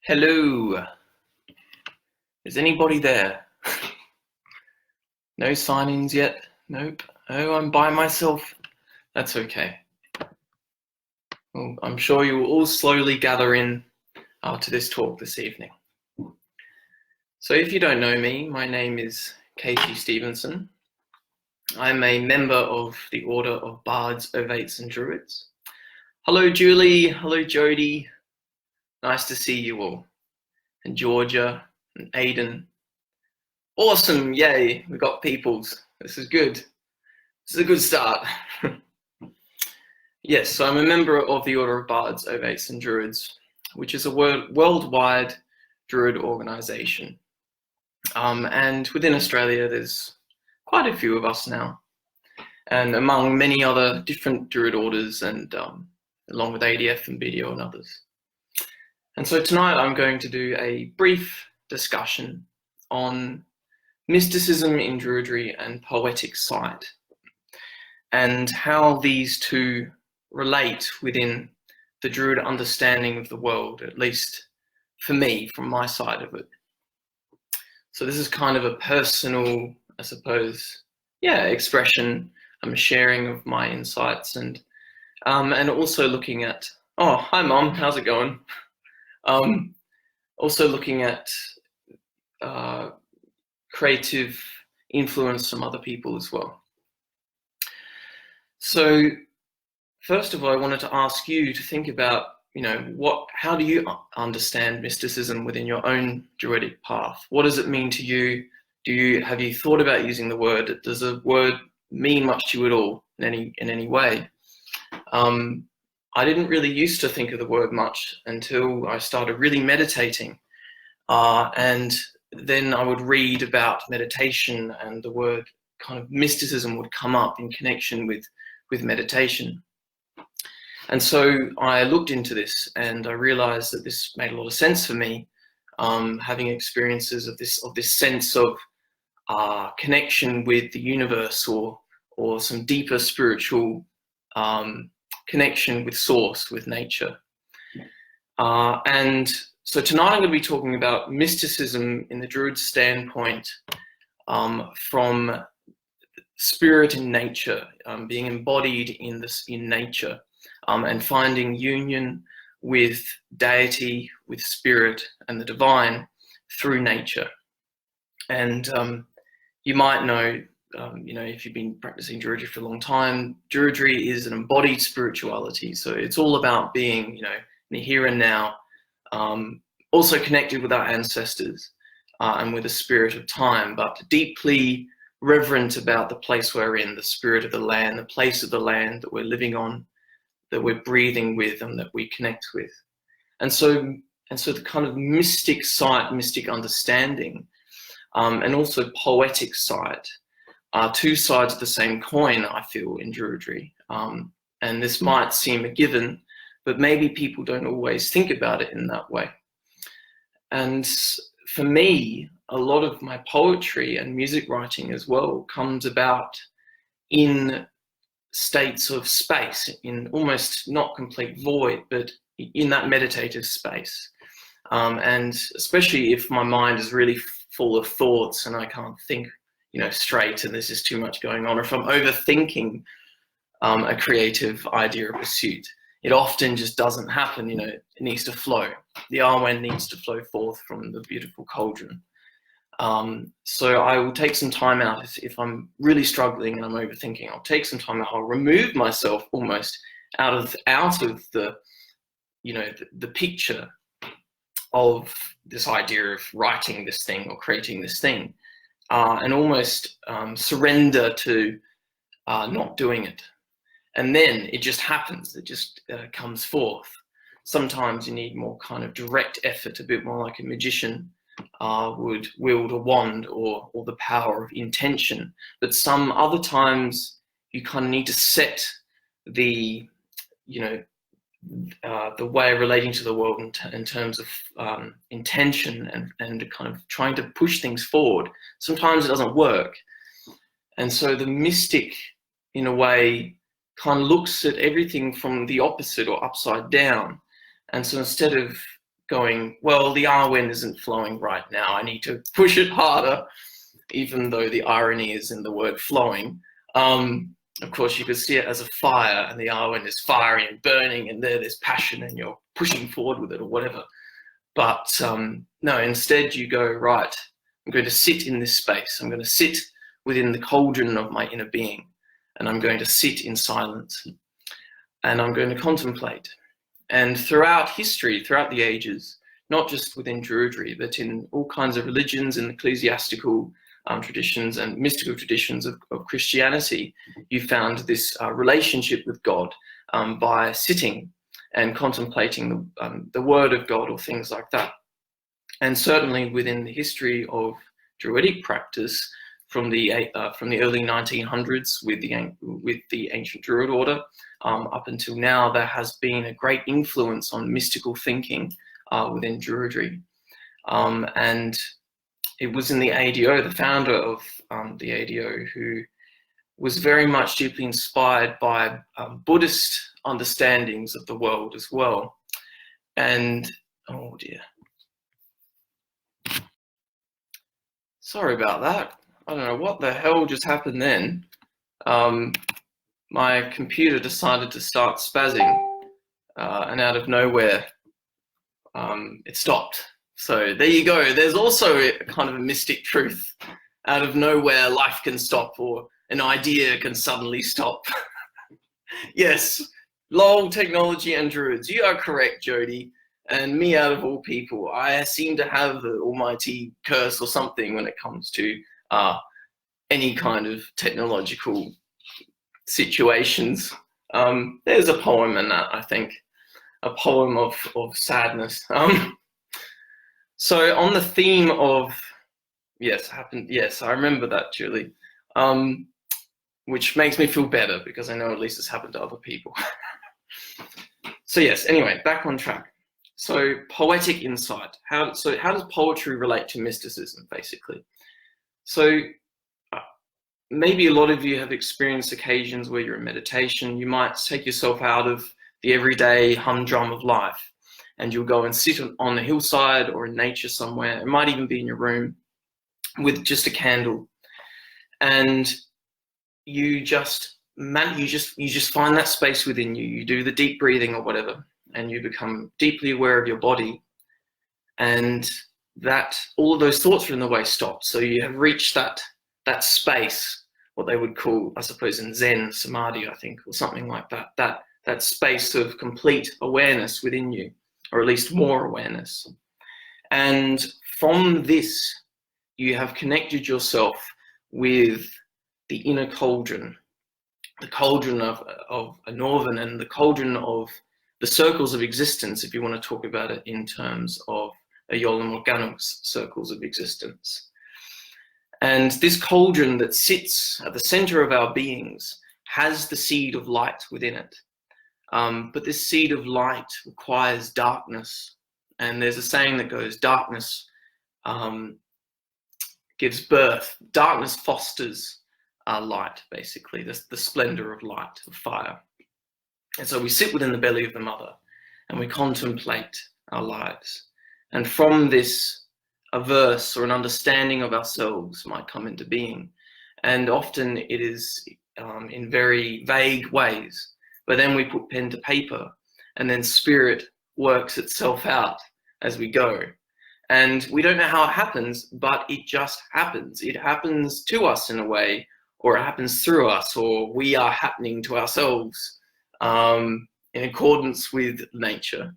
Hello. Is anybody there? No sign-ins yet? Nope. Oh, I'm by myself. That's okay. Well, I'm sure you will all slowly gather in to this talk this evening. So if you don't know me, my name is Kacey Stephensen. I'm a member of the Order of Bards, Ovates and Druids. Hello, Julie. Hello, Jody. Nice to see you all. And Georgia and Aiden. Awesome, yay, we got peoples. This is good. This is a good start. Yes, so I'm a member of the Order of Bards, Ovates and Druids, which is a worldwide Druid organisation. And within Australia, there's quite a few of us now. And among many other different Druid orders and along with ADF and BDO and others. And so tonight I'm going to do a brief discussion on mysticism in Druidry and poetic sight, and how these two relate within the Druid understanding of the world, at least for me, from my side of it. So this is kind of a personal, I suppose, expression, sharing of my insights, and also looking at, oh, hi Mom, how's it going? Also looking at creative influence from other people as well. So first of all, I wanted to ask you to think about, how do you understand mysticism within your own Druidic path? What does it mean to you? Have you thought about using the word? Does the word mean much to you at all in any way? I didn't really used to think of the word much until I started really meditating. And then I would read about meditation, and the word kind of mysticism would come up in connection with meditation. And so I looked into this, and I realized that this made a lot of sense for me, having experiences of this sense of connection with the universe, or some deeper spiritual connection with source, with nature. And so tonight I'm going to be talking about mysticism in the Druid standpoint, from spirit in nature, being embodied in nature, and finding union with deity, with spirit and the divine through nature. And you might know, if you've been practicing Druidry for a long time, Druidry is an embodied spirituality. So it's all about being, in the here and now, also connected with our ancestors and with the spirit of time, but deeply reverent about the place we're in, the spirit of the land, the place of the land that we're living on, that we're breathing with, and that we connect with. And so the kind of mystic sight, mystic understanding, and also poetic sight, are two sides of the same coin, I feel, in Druidry. And this might seem a given, but maybe people don't always think about it in that way. And for me, a lot of my poetry and music writing as well comes about in states of space, in almost not complete void, but in that meditative space. And especially if my mind is really full of thoughts and I can't think straight, and there's just too much going on, or if I'm overthinking a creative idea or pursuit, it often just doesn't happen. It needs to flow. The Arwen needs to flow forth from the beautiful cauldron. So I will take some time out if I'm really struggling and I'm overthinking. I'll take some time out. I'll remove myself almost out of the the picture of this idea of writing this thing or creating this thing. And almost surrender to not doing it. And then it just happens, it just comes forth. Sometimes you need more kind of direct effort, a bit more like a magician would wield a wand, or the power of intention. But some other times you kind of need to set the, the way of relating to the world in terms of intention and kind of trying to push things forward. Sometimes it doesn't work. And so the mystic, in a way, kind of looks at everything from the opposite or upside down. And so instead of going, well, the Arwen isn't flowing right now. I need to push it harder, even though the irony is in the word flowing. Of course, you could see it as a fire, and the Arwen is fiery and burning, and there's passion, and you're pushing forward with it or whatever. But no, instead you go, right, I'm going to sit in this space. I'm going to sit within the cauldron of my inner being, and I'm going to sit in silence, and I'm going to contemplate. And throughout history, throughout the ages, not just within Druidry, but in all kinds of religions and ecclesiastical traditions and mystical traditions of Christianity, you found this relationship with God by sitting and contemplating the word of God or things like that. And certainly within the history of Druidic practice, from the early 1900s with the ancient Druid order up until now, there has been a great influence on mystical thinking within Druidry. And it was in the ADO, the founder of the ADO, who was very much deeply inspired by Buddhist understandings of the world as well. And, oh dear. Sorry about that. I don't know what the hell just happened then. My computer decided to start spazzing, and out of nowhere, it stopped. So there you go. There's also a kind of a mystic truth. Out of nowhere, life can stop, or an idea can suddenly stop. Yes, lol, technology and druids. You are correct, Jody. And me, out of all people, I seem to have the almighty curse or something when it comes to any kind of technological situations. There's a poem in that, I think. A poem of sadness. So on the theme of, yes, I remember that, Julie, which makes me feel better because I know at least it's happened to other people. So yes, anyway, back on track. So poetic insight. How does poetry relate to mysticism, basically? So maybe a lot of you have experienced occasions where you're in meditation. You might take yourself out of the everyday humdrum of life, and you'll go and sit on the hillside or in nature somewhere. It might even be in your room with just a candle, and you just find that space within you. You do the deep breathing or whatever, and you become deeply aware of your body, and that all of those thoughts are in the way stop. So you have reached that space, what they would call, I suppose, in Zen, samadhi, I think, or something like that. That space of complete awareness within you, or at least more awareness. And from this, you have connected yourself with the inner cauldron, the cauldron of a northern, and the cauldron of the circles of existence, if you want to talk about it in terms of Aeola Morgana's circles of existence. And this cauldron that sits at the center of our beings has the seed of light within it. But this seed of light requires darkness. And there's a saying that goes, darkness gives birth, darkness fosters light, basically, the splendor of light, of fire. And so we sit within the belly of the mother and we contemplate our lives. And from this, a verse or an understanding of ourselves might come into being. And often it is in very vague ways. But then we put pen to paper, and then spirit works itself out as we go. And we don't know how it happens, but it just happens. It happens to us in a way, or it happens through us, or we are happening to ourselves in accordance with nature.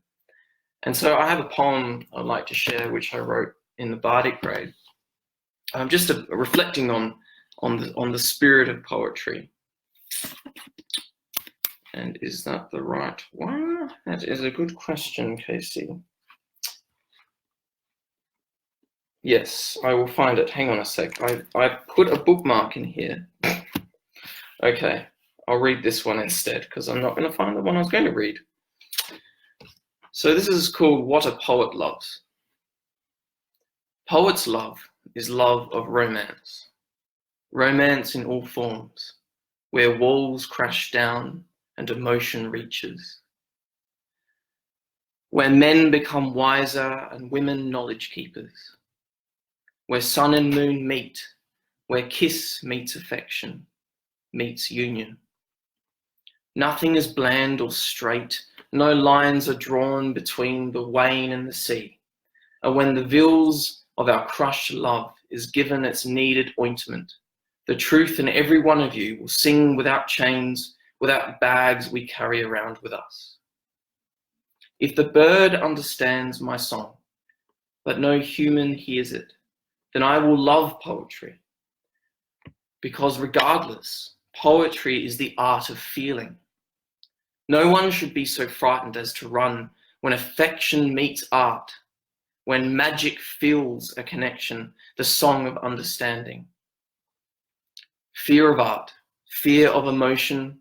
And so I have a poem I'd like to share, which I wrote in the Bardic grade, just reflecting on the spirit of poetry. And is that the right one? That is a good question, Kacey. Yes, I will find it. Hang on a sec. I put a bookmark in here. Okay, I'll read this one instead because I'm not going to find the one I was going to read. So this is called What a Poet Loves. Poets' love is love of romance. Romance in all forms, where walls crash down and emotion reaches. where men become wiser and women knowledge keepers, where sun and moon meet, where kiss meets affection, meets union. Nothing is bland or straight, no lines are drawn between the wane and the sea, and when the veils of our crushed love is given its needed ointment, the truth in every one of you will sing without chains, without bags we carry around with us. If the bird understands my song, but no human hears it, then I will love poetry. Because regardless, poetry is the art of feeling. No one should be so frightened as to run when affection meets art, when magic feels a connection, the song of understanding. Fear of art, fear of emotion,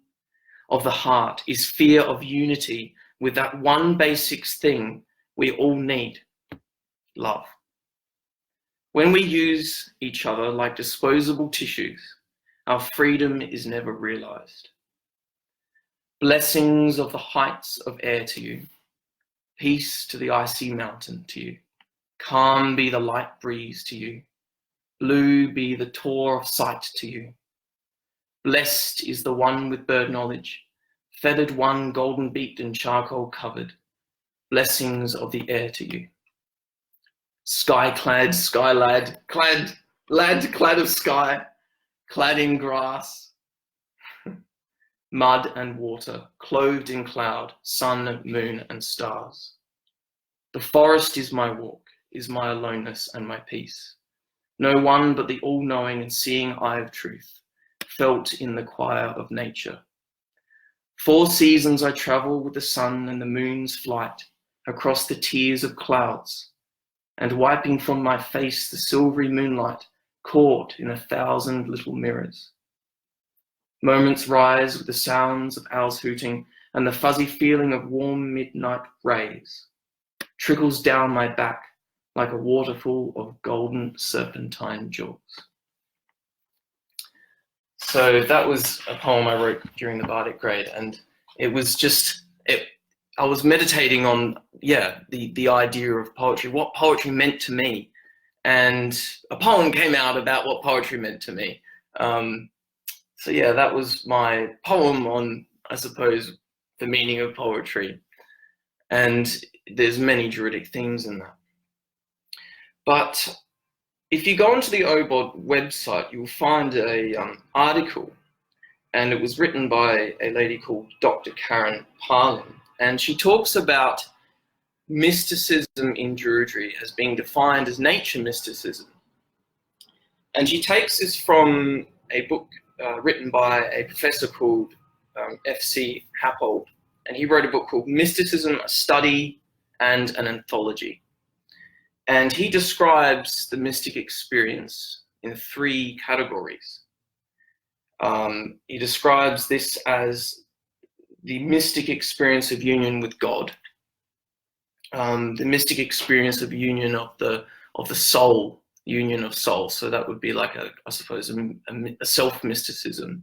of the heart, is fear of unity with that one basic thing we all need, love. When we use each other like disposable tissues, our freedom is never realized. Blessings of the heights of air to you, peace to the icy mountain to you, calm be the light breeze to you, blue be the tour of sight to you. Blessed is the one with bird knowledge, feathered one golden beaked and charcoal covered, blessings of the air to you. Sky clad, sky lad, clad of sky, clad in grass, mud and water, clothed in cloud, sun, moon and stars. The forest is my walk, is my aloneness and my peace. No one but the all-knowing and seeing eye of truth, felt in the choir of nature. 4 seasons I travel with the sun and the moon's flight across the tears of clouds, and wiping from my face the silvery moonlight caught in 1,000 little mirrors. Moments rise with the sounds of owls hooting and the fuzzy feeling of warm midnight rays trickles down my back like a waterfall of golden serpentine jewels. So that was a poem I wrote during the Bardic grade, and it was just, I was meditating on, the idea of poetry, what poetry meant to me, and a poem came out about what poetry meant to me. So yeah, that was my poem on, I suppose, the meaning of poetry, and there's many Druidic themes in that. But if you go onto the OBOD website, you'll find an article, and it was written by a lady called Dr. Karen Parlin, and she talks about mysticism in Druidry as being defined as nature mysticism. And she takes this from a book written by a professor called F.C. Happold, and he wrote a book called Mysticism, a Study and an Anthology. And he describes the mystic experience in 3 categories. He describes this as the mystic experience of union with God, the mystic experience of union of the soul, union of soul. So that would be like I suppose a self-mysticism,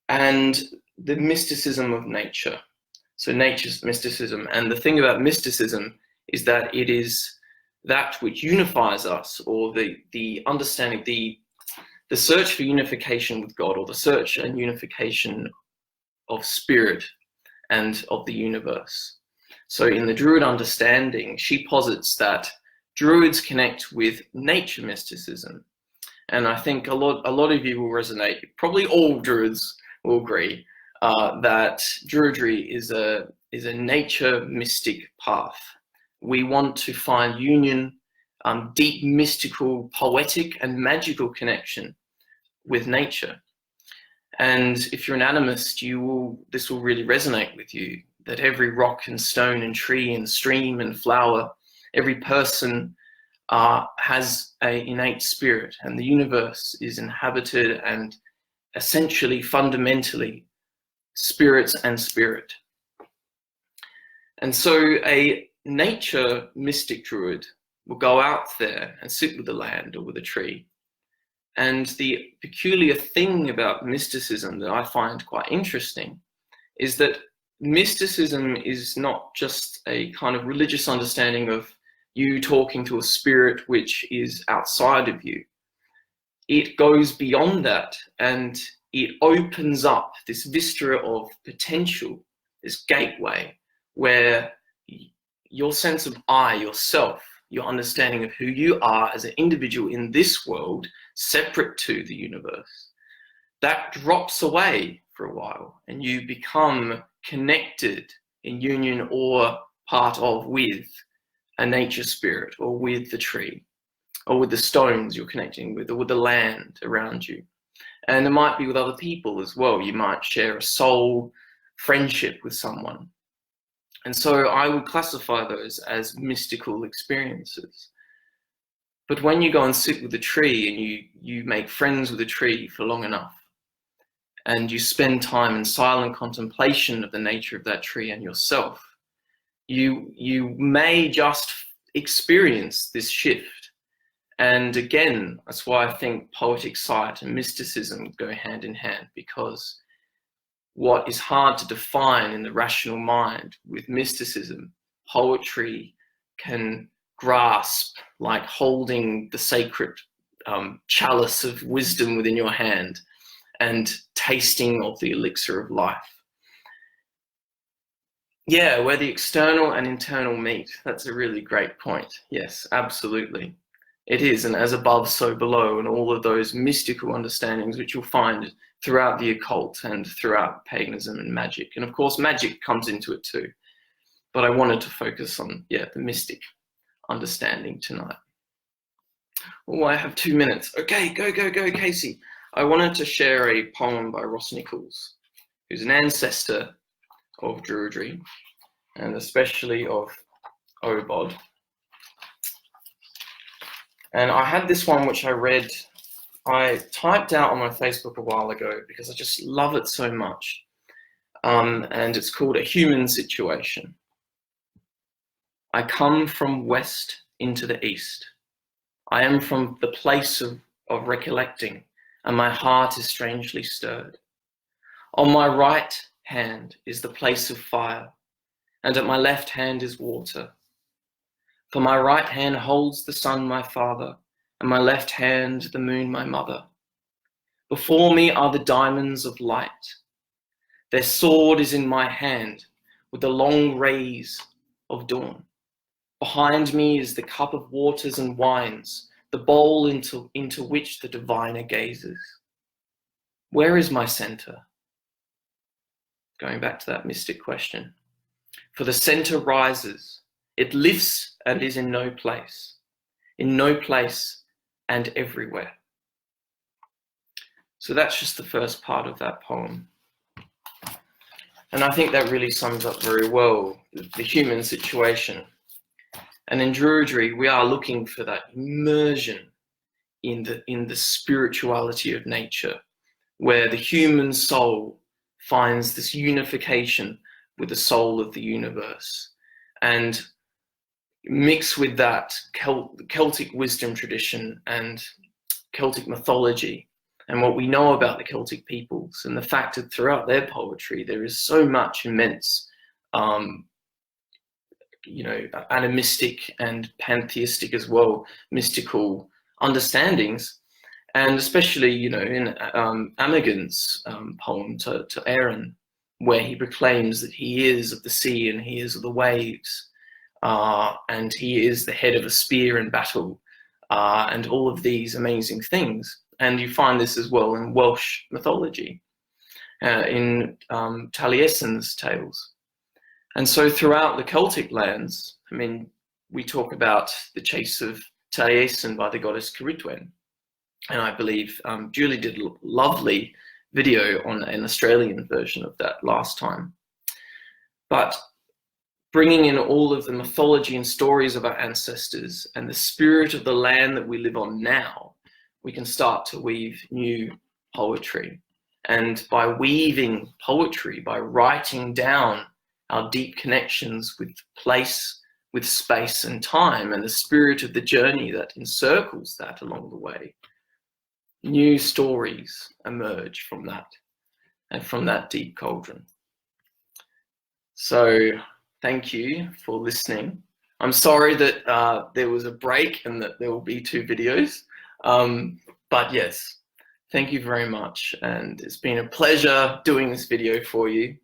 and the mysticism of nature. So nature's mysticism. And the thing about mysticism is that it is that which unifies us, or the understanding, the search for unification with God, or the search and unification of spirit and of the universe. So in the Druid understanding, she posits that Druids connect with nature mysticism. And I think a lot of you will resonate, probably all Druids will agree, that Druidry is a nature mystic path. We want to find union, deep mystical, poetic and magical connection with nature. And if you're an animist, this will really resonate with you, that every rock and stone and tree and stream and flower, every person has an innate spirit, and the universe is inhabited and essentially, fundamentally, spirits and spirit. And so a nature mystic Druid will go out there and sit with the land or with a tree. And the peculiar thing about mysticism that I find quite interesting is that mysticism is not just a kind of religious understanding of you talking to a spirit which is outside of you. It goes beyond that, and it opens up this vista of potential, this gateway, where your sense of I, yourself, your understanding of who you are as an individual in this world, separate to the universe, that drops away for a while, and you become connected in union or part of with a nature spirit, or with the tree, or with the stones you're connecting with, or with the land around you. And it might be with other people as well. You might share a soul friendship with someone. And so I would classify those as mystical experiences. But when you go and sit with a tree and you make friends with a tree for long enough, and you spend time in silent contemplation of the nature of that tree and yourself, you may just experience this shift. And again, that's why I think poetic sight and mysticism go hand in hand, because what is hard to define in the rational mind with mysticism, poetry can grasp, like holding the sacred chalice of wisdom within your hand and tasting of the elixir of life. Yeah, where the external and internal meet. That's a really great point. Yes, absolutely. It is, and as above, so below, and all of those mystical understandings which you'll find throughout the occult and throughout paganism and magic. And of course, magic comes into it too. But I wanted to focus on, the mystic understanding tonight. Oh, I have 2 minutes. Okay, go, Kacey. I wanted to share a poem by Ross Nichols, who's an ancestor of Druidry, and especially of OBOD. And I had this one which I read, I typed out on my Facebook a while ago because I just love it so much. And it's called A Human Situation. I come from west into the east. I am from the place of recollecting, and my heart is strangely stirred. On my right hand is the place of fire, and at my left hand is water. For my right hand holds the sun, my father, and my left hand the moon, my mother. Before me are the diamonds of light. Their sword is in my hand with the long rays of dawn. Behind me is the cup of waters and wines, the bowl into which the diviner gazes. Where is my center? Going back to that mystic question. For the center rises, it lifts and is in no place and everywhere. So that's just the first part of that poem. And I think that really sums up very well the human situation. And in Druidry, we are looking for that immersion in the spirituality of nature, where the human soul finds this unification with the soul of the universe. And mix with that Celtic wisdom tradition and Celtic mythology and what we know about the Celtic peoples, and the fact that throughout their poetry there is so much immense animistic and pantheistic as well, mystical understandings. And especially, in Amagin's poem to Aaron, where he proclaims that he is of the sea and he is of the waves, and he is the head of a spear in battle, and all of these amazing things. And you find this as well in Welsh mythology, in Taliesin's tales. And so throughout the Celtic lands, we talk about the chase of Taliesin by the goddess Ceridwen. And I believe Julie did a lovely video on an Australian version of that last time. But bringing in all of the mythology and stories of our ancestors and the spirit of the land that we live on now, we can start to weave new poetry. And by weaving poetry, by writing down our deep connections with place, with space and time, and the spirit of the journey that encircles that along the way, new stories emerge from that and from that deep cauldron. So thank you for listening. I'm sorry that there was a break and that there will be 2 videos. But yes, thank you very much. And it's been a pleasure doing this video for you.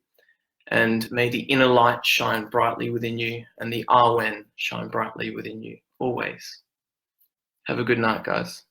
And may the inner light shine brightly within you and the Arwen shine brightly within you always. Have a good night, guys.